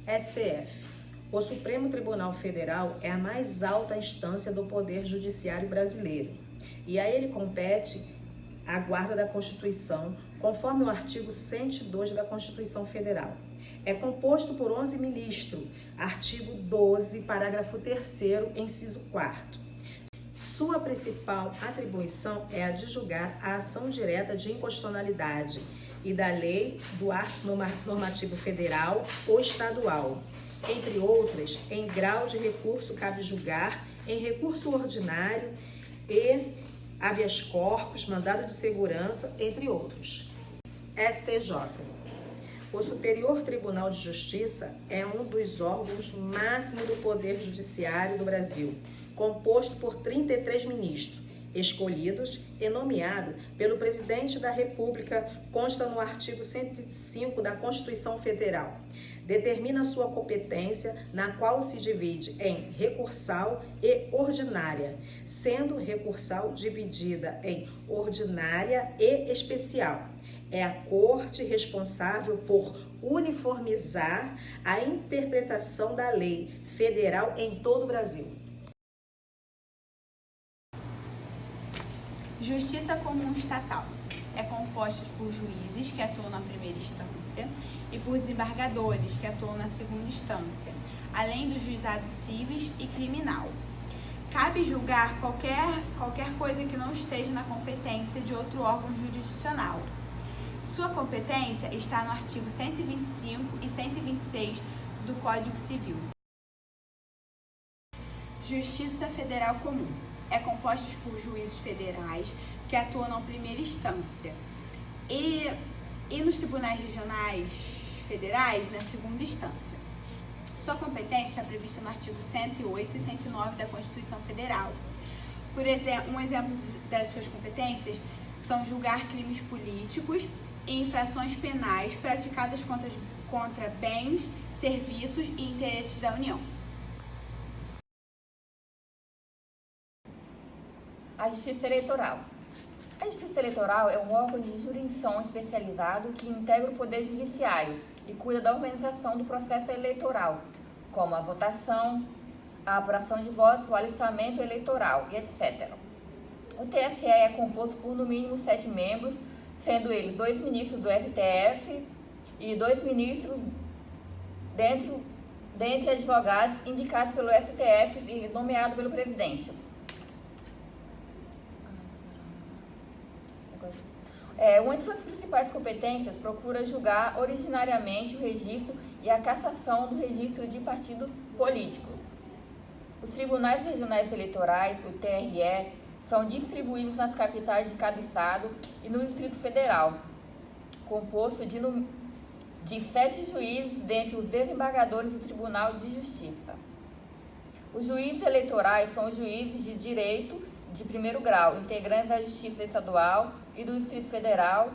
STF. O Supremo Tribunal Federal é a mais alta instância do Poder Judiciário brasileiro e a ele compete a guarda da Constituição, conforme o artigo 102 da Constituição Federal. É composto por 11 ministros, artigo 12, parágrafo 3º, inciso 4º. Sua principal atribuição é a de julgar a ação direta de inconstitucionalidade e da lei do ato normativo federal ou estadual. Entre outras, em grau de recurso cabe julgar em recurso ordinário e habeas corpus, mandado de segurança, entre outros. STJ. O Superior Tribunal de Justiça é um dos órgãos máximos do Poder Judiciário do Brasil, composto por 33 ministros, escolhidos e nomeados pelo Presidente da República, consta no artigo 105 da Constituição Federal. Determina sua competência, na qual se divide em recursal e ordinária, sendo recursal dividida em ordinária e especial. É a Corte responsável por uniformizar a interpretação da lei federal em todo o Brasil. Justiça Comum Estatal é composta por juízes que atuam na primeira instância e por desembargadores que atuam na segunda instância, além dos juizados civis e criminal. Cabe julgar qualquer coisa que não esteja na competência de outro órgão jurisdicional. Sua competência está no artigo 125 e 126 do Código Civil. Justiça Federal Comum é composta por juízes federais que atuam na primeira instância e nos tribunais regionais federais na segunda instância. Sua competência está prevista no artigo 108 e 109 da Constituição Federal. Por exemplo, um exemplo das suas competências são julgar crimes políticos e infrações penais praticadas contra bens, serviços e interesses da União. A Justiça Eleitoral. A Justiça Eleitoral é um órgão de jurisdição especializado que integra o Poder Judiciário e cuida da organização do processo eleitoral, como a votação, a apuração de votos, o alistamento eleitoral e etc. O TSE é composto por no mínimo 7 membros, sendo eles 2 ministros do STF e 2 ministros dentre advogados indicados pelo STF e nomeados pelo presidente. Uma de suas principais competências procura julgar originariamente o registro e a cassação do registro de partidos políticos. Os tribunais regionais eleitorais, o TRE, são distribuídos nas capitais de cada estado e no Distrito Federal, composto de 7 juízes dentre os desembargadores do Tribunal de Justiça. Os juízes eleitorais são os juízes de direito de primeiro grau, integrantes da Justiça Estadual e do Distrito Federal.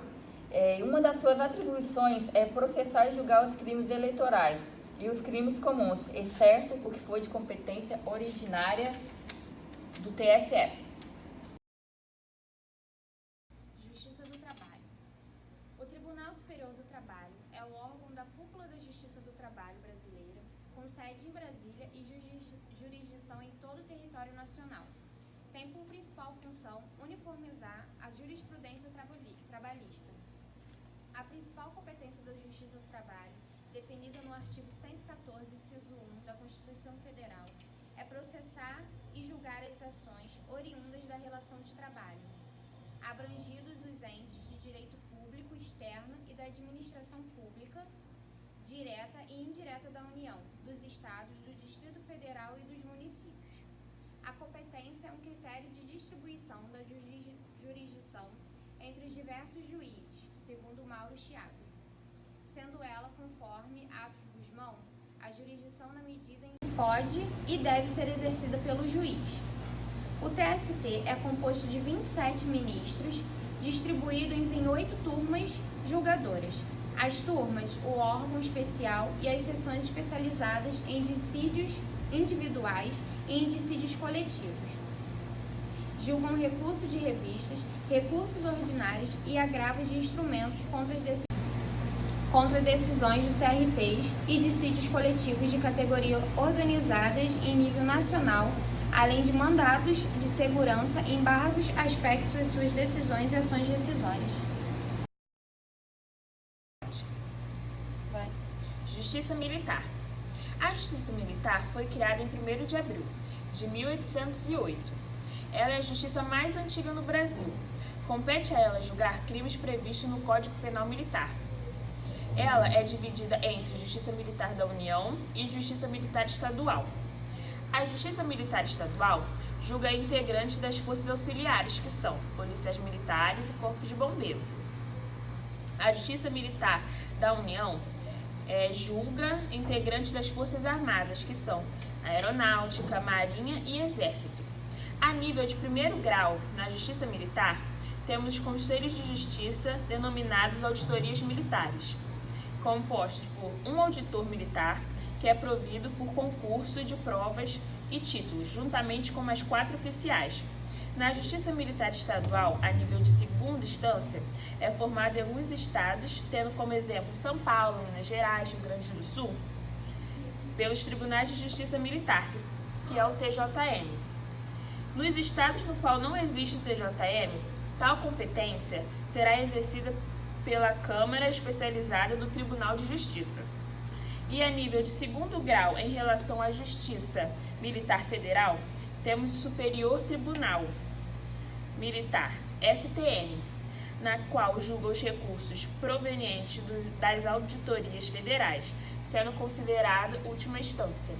Uma das suas atribuições é processar e julgar os crimes eleitorais e os crimes comuns, exceto o que for de competência originária do TSE. Justiça do Trabalho. O Tribunal Superior do Trabalho é o órgão da cúpula da Justiça do Trabalho brasileira, com sede em Brasília e jurisdição em todo o território nacional. Tem por principal função uniformizar a jurisprudência trabalhista. A principal competência da Justiça do Trabalho, definida no artigo 114, inciso 1 da Constituição Federal, é processar e julgar as ações oriundas da relação de trabalho, abrangidos os entes de direito público externo e da administração pública, direta e indireta da União, dos Estados, do Distrito Federal e dos municípios. A competência é um critério de distribuição da jurisdição entre os diversos juízes, segundo Mauro Chiave, sendo ela, conforme Atos Guzmão, a jurisdição na medida em que pode e deve ser exercida pelo juiz. O TST é composto de 27 ministros, distribuídos em 8 turmas julgadoras. As turmas, o órgão especial e as seções especializadas em dissídios individuais e em dissídios coletivos. Julgam recurso de revistas, recursos ordinários e agravos de instrumentos contra as decisões. contra decisões do TRTs e dissídios coletivos de categoria organizadas em nível nacional, além de mandados de segurança em vários aspectos de suas decisões e ações decisórias. Justiça Militar. A Justiça Militar foi criada em 1º de abril de 1808. Ela é a justiça mais antiga no Brasil. Compete a ela julgar crimes previstos no Código Penal Militar. Ela é dividida entre Justiça Militar da União e Justiça Militar Estadual. A Justiça Militar Estadual julga integrantes das forças auxiliares, que são policiais militares e corpos de bombeiro. A Justiça Militar da União julga integrantes das Forças Armadas, que são Aeronáutica, Marinha e Exército. A nível de 1º grau, na Justiça Militar, temos os Conselhos de Justiça, denominados auditorias militares, compostos por um auditor militar, que é provido por concurso de provas e títulos, juntamente com mais 4 oficiais. Na Justiça Militar Estadual, a nível de 2ª instância, é formada em alguns estados, tendo como exemplo São Paulo, Minas Gerais, Rio Grande do Sul, pelos Tribunais de Justiça Militar, que é o TJM. Nos estados no qual não existe o TJM, tal competência será exercida pela Câmara Especializada do Tribunal de Justiça. E a nível de 2º grau, em relação à Justiça Militar Federal, temos o Superior Tribunal Militar, STM, na qual julga os recursos provenientes das auditorias federais, sendo considerado última instância.